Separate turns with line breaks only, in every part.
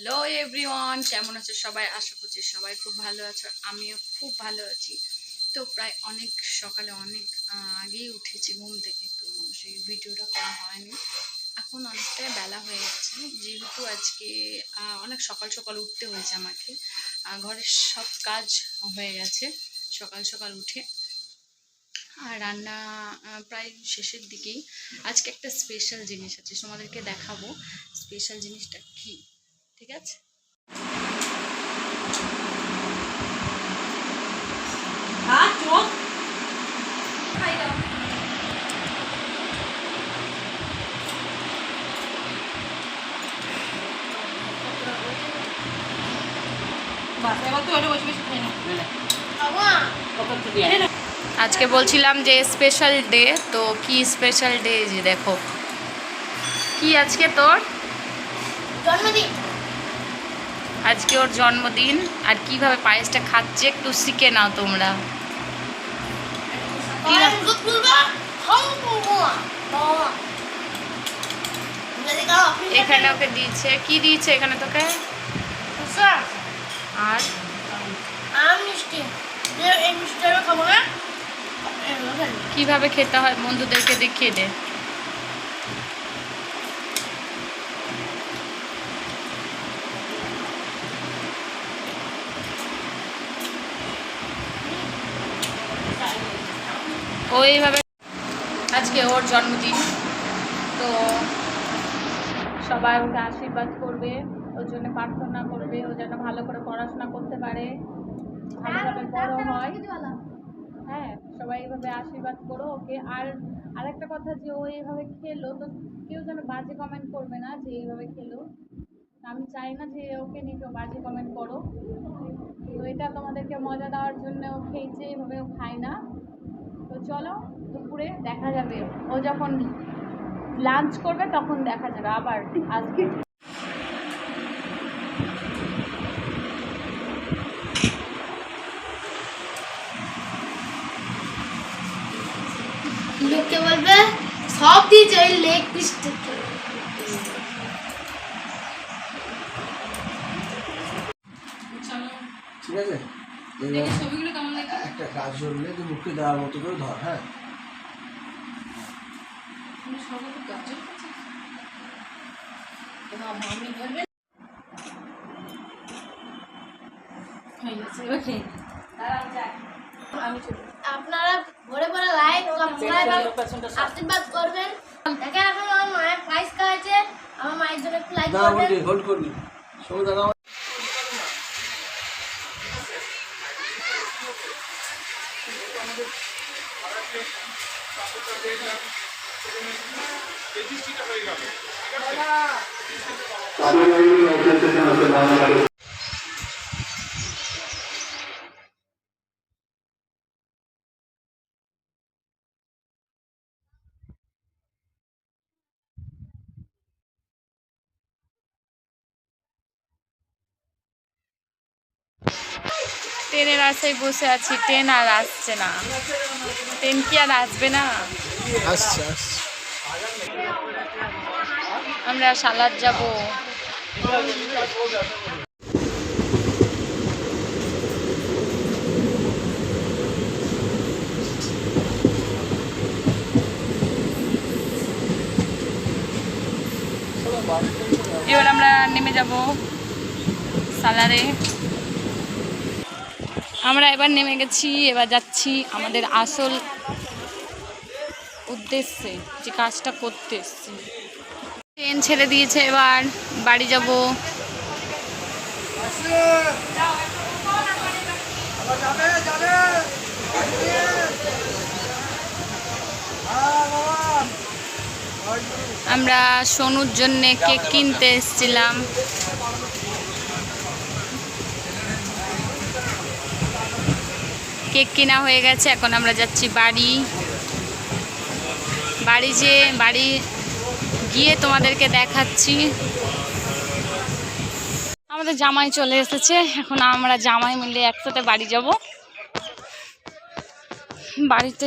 Hello everyone, কেমন আছো সবাই? আশা করছি সবাই খুব ভালো আছো, আমিও খুব ভালো আছি। তো প্রায় অনেক সকালে অনেক আগেই উঠেছি ঘুম থেকে, তো সেই ভিডিওটা করা হয়নি। এখন অনেকটাই বেলা হয়ে গেছে, যেহেতু আজকে অনেক সকাল সকাল উঠতে হয়েছে আমাকে। ঘরের সব কাজ হয়ে গেছে সকাল সকাল উঠে, আর রান্না প্রায় শেষের দিকেই। আজকে একটা স্পেশাল জিনিস আছে, তোমাদেরকে দেখাবো স্পেশাল জিনিসটা কি। ঠিক আছে, আজকে বলছিলাম যে স্পেশাল ডে, তো কি স্পেশাল ডে যে দেখো কি আজকে তোর
জন্মদিন।
আজকে ওর জন্মদিন, আর কিভাবে পায়েসটা খাচ্ছে একটু শিখে নাও তোমরা। এখানে ওকে দিয়েছে, কি দিয়েছে এখানে তোকে? আর কিভাবে খেতে হয় বন্ধুদেরকে দেখিয়ে দে। ও এইভাবে, আজকে ওর জন্মদিন, তো সবাই ওকে আশীর্বাদ করবে, ওর জন্য প্রার্থনা করবে, ও যেন ভালো করে পড়াশোনা করতে পারে, ভালোভাবে বড় হয়। হ্যাঁ, সবাই এইভাবে আশীর্বাদ করো ওকে। আর আরেকটা কথা, যে ও এইভাবে খেলো, তো কেউ যেন বাজে কমেন্ট করবে না যে এইভাবে খেলো। আমি চাই না যে ওকে নিয়ে কেউ বাজে কমেন্ট করো। তো এটা তোমাদেরকে মজা দেওয়ার জন্য ও খেয়েছে, এইভাবে ও খায় না। তো চলো, দুপুরে দেখা যাবে, ও যখন লাঞ্চ করবে তখন দেখা যাবে আবার আজকে।
লোকে বলবে সব দিয়েছে ওই লেগ পিস থেকে।
ঠিক আছে, একটা কাজ ধরলে তুই মুখে দেওয়ার মতো করে ধর। হ্যাঁ,
আপনারা ভরে ভরে লাইক আশীর্বাদ করবেন। দেখেন এখন আমার মায়ের প্রাইস খাওয়াচ্ছে, আমার মায়ের জন্য একটু লাইক
দাঁড়া
করবেন।
বলছি, হোল্ড করবি সঙ্গে দাঁড়া।
ট্রেনের আশায় বসে আছি, ট্রেন আর আসছে না। ট্রেন কি আর আসবে না?
আসছে আসছে।
আমরা সালাদ যাব। এবার আমরা নেমে যাব সালারে। আমরা এবার নেমে গেছি, এবার যাচ্ছি আমাদের আসল উদ্দেশ্যে, যে কাজটা করতে এসেছি। ট্রেন ছেড়ে দিয়েছে, এবার বাড়ি যাব। আমরা সোনুর জন্যে কেক কিনতে এসেছিলাম। কেক কেনা হয়ে গেছে, এখন আমরা যাচ্ছি বাড়ি। বাড়ি গিয়ে তোমাদেরকে দেখাচ্ছি। আমাদের জামাই চলে এসেছে, এখন আমরা জামাই মিলে একসাথে বাড়ি যাব। বাড়িতে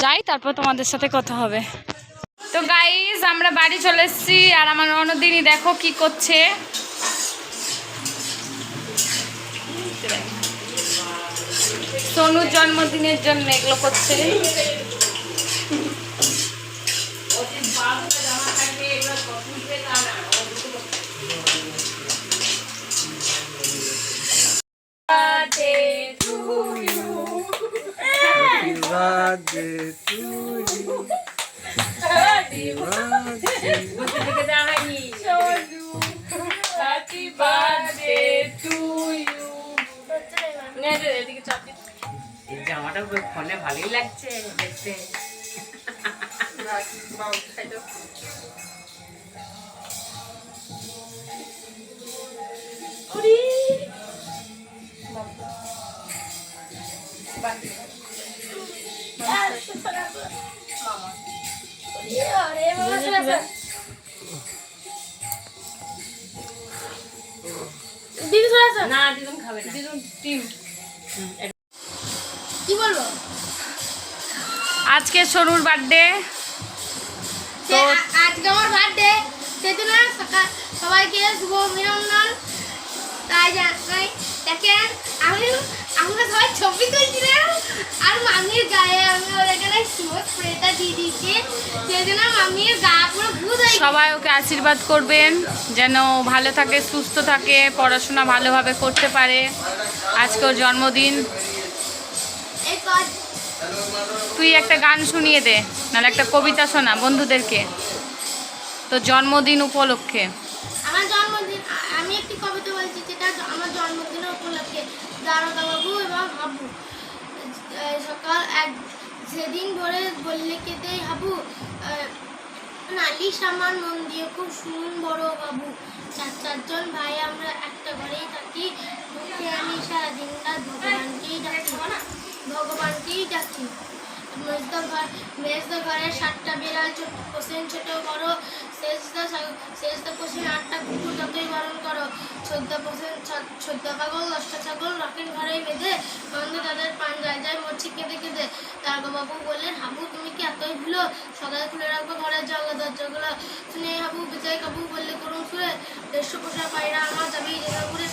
যাই, তারপর তোমাদের সাথে কথা হবে। তো গাইজ, আমরা বাড়ি চলে এসেছি, আর আমার অন্যদিনই দেখো কি করছে। সোনুর জন্মদিনের জন্য এগুলো করছে।
Happy birthday to you. Happy birthday.
Happy birthday to you.
এই জামাটা ফোনে ভালোই লাগছে দেখতে।
দিদি চলে আসো।
না দিদুন খাবে না।
দিদুন টিম।
কি বলবো?
আজকে সোনুর বার্থডে।
যে আজকে আমার বার্থডে, সেজন্য সবাইকে শুভ অভিনন্দন। তাই জানাই দেখেন আমরা সবাই ছবি তুলছিলাম আর মামির গায়ে আমি ওর এখানে স্প্রেটা দিয়ে দিয়েছি, সেজন্য মামির গা পুরো ভূত হয়ে গেছে।
সবাই ওকে আশীর্বাদ করবেন যেন ভালো থাকে, সুস্থ থাকে, পড়াশোনা ভালোভাবে করতে পারে। আজকে ওর জন্মদিন।
এই কাজ
তুই একটা গান শুনিয়ে দে, নাহলে একটা কবিতা শোনা বন্ধুদেরকে তো জন্মদিন উপলক্ষে।
আমার জন্মদিন, আমি একটি কবিতা বলছি যেটা আমার জন্মদিনের উপলক্ষে। দারোগা বাবু এবং হাবু সকাল এক সেদিন ভোরে বললে কেটে হাবু নালিশ আমার মন দিয়ে খুব শুনুন বড় বাবু। চারজন ভাই আমরা একটা ঘরেই থাকি, মুখে আমি সারাদিন রাত ভগবানকেই ডাকি। মেজদা ঘরে 7টা বিড়াল, ছোট বড়, শেষদা পোষেন 8টা কুকুর, যতই বারণ করো। 14 পাগল 10টা ছাগল রাখেন ঘরেই বেঁধে, নন্দ তাদের পান যায় যায় মরছি কেঁদে কেঁদে। দারোগাবাবু বললেন হাবু তুমি কি এতই ভুলো, সকালে খুলে রাখবো ঘরের জানলা দরজাগুলো। শুনে হাবু বিজয় কাবু বললে করুন সুরে, 150 পোষা পায়রা আমার যাবি জেলাপুরে।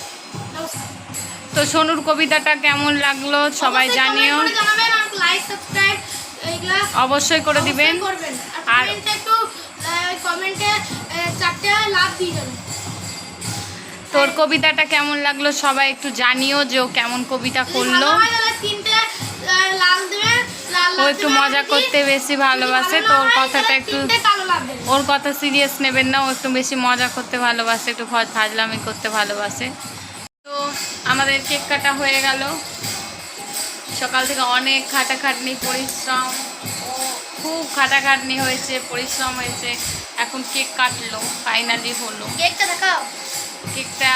তো সোনুর কবিতাটা কেমন লাগলো সবাই জানিও,
লাইক সাবস্ক্রাইব এইগুলা
অবশ্যই করে দিবেন।
করবেন
আর
আর একটু কমেন্টে 4টে লাভ দিয়ে যাবেন।
তোর কবিতাটা কেমন লাগলো সবাই একটু জানিও যে ও কেমন কবিতা করলো।
3টে লাল দিবেন, লাল
ও একটু মজা করতে বেশি ভালোবাসে, তো ওর কথাটা একটু,
3টে কালো লাভ দেবেন।
ওর কথা সিরিয়াস নেবেন না, ও একটু বেশি মজা করতে ভালোবাসে, একটু ফাজলামি করতে ভালোবাসে। তো আমাদের কেক কাটা হয়ে গেল। সকাল থেকে অনেক খাটাখাটনি পরিশ্রম, ও খুব খাটাখাটনি হয়েছে, পরিশ্রম হয়েছে। এখন কেক কাটলো, ফাইনালি হলো।
কেকটা দেখাও।
কেকটা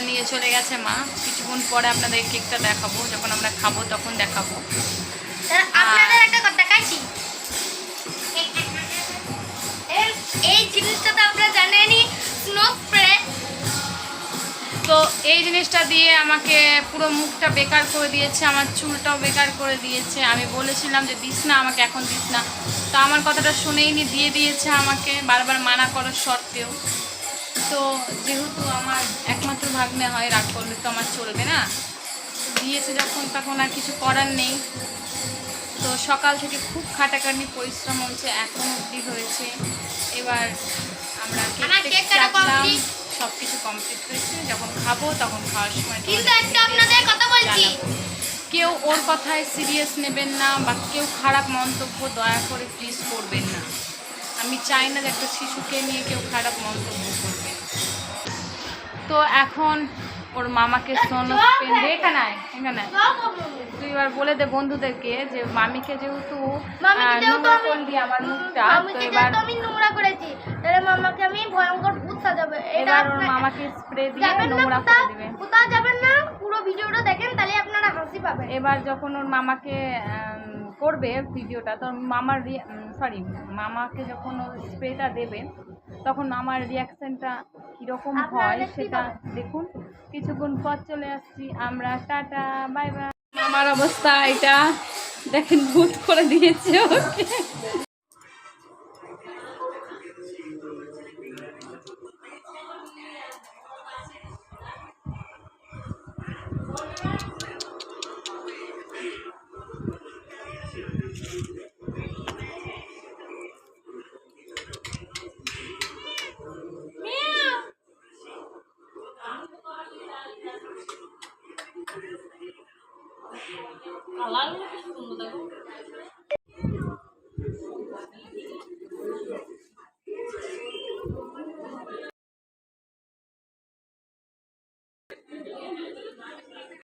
নিয়ে চলে গেছে মা, কিছুক্ষণ পরে আপনাদের কেকটা দেখাবো, যখন আমরা খাবো তখন দেখাবো।
আপনাদের একটা কথা দেখাচ্ছি। এই জিনিসটা তো আপনারা জানেনই, স্নো স্প্রে।
তো এই জিনিসটা দিয়ে আমাকে পুরো মুখটা বেকার করে দিয়েছে, আমার চুলটাও বেকার করে দিয়েছে। আমি বলেছিলাম যে দিস না আমাকে, এখন দিস না, তো আমার কথাটা শুনেইনি, দিয়ে দিয়েছে আমাকে বারবার মানা করার সত্ত্বেও। তো যেহেতু আমার একমাত্র ভাগ্নে হয়, রাগ করলে তো আমার চলবে না, দিয়েছে যখন তখন আর কিছু করার নেই। তো সকাল থেকে খুব খাটাখাটনি পরিশ্রম হয়েছে, এখন অবধি হয়েছে। এবার আমরা
আমার
কেক
কেক কাটা
কাটলাম,
complete।
সব কিছু কমপ্লিট হয়েছে। যখন খাবো তখন খাওয়ার সময়
কিন্তু একটা আপনাদের কথা বলছি,
জানাবো। কেউ ওর কথায় সিরিয়াস নেবেন না, বা কেউ খারাপ মন্তব্য দয়া করে প্লিজ করবেন না। আমি চাই না যে একটা শিশুকে নিয়ে কেউ খারাপ মন্তব্য করবে। তো এখন ওর মামাকে সোনো এখানে এখানে তুই এবার বলে দে বন্ধুদেরকে যে মামিকে যেহেতু নোংরা করলি আমার মুখটা, তো এবার
আমি নোংরা করেছি, তাহলে মামাকে আমি ভয়ঙ্কর ভূত সাজাবে।
এবার ওর মামাকে স্প্রে দিয়ে নোংরা করে দিবে।
কোথাও যাবেন না, পুরো ভিডিওটা দেখেন, তাহলে আপনারা হাসি পাবেন।
এবার যখন ওর মামাকে করবে ভিডিওটা, তো মামার মামাকে যখন ও স্প্রেটা দেবে তখন আমার রিয়াকশনটা কীরকম হয় সেটা দেখুন। কিছুক্ষণ পর চলে আসছি আমরা, টাটা বাই বাই। আমার অবস্থা এটা দেখেন, ভূত করে দিয়েছে ওকে।
কালার সুন্দর দেখো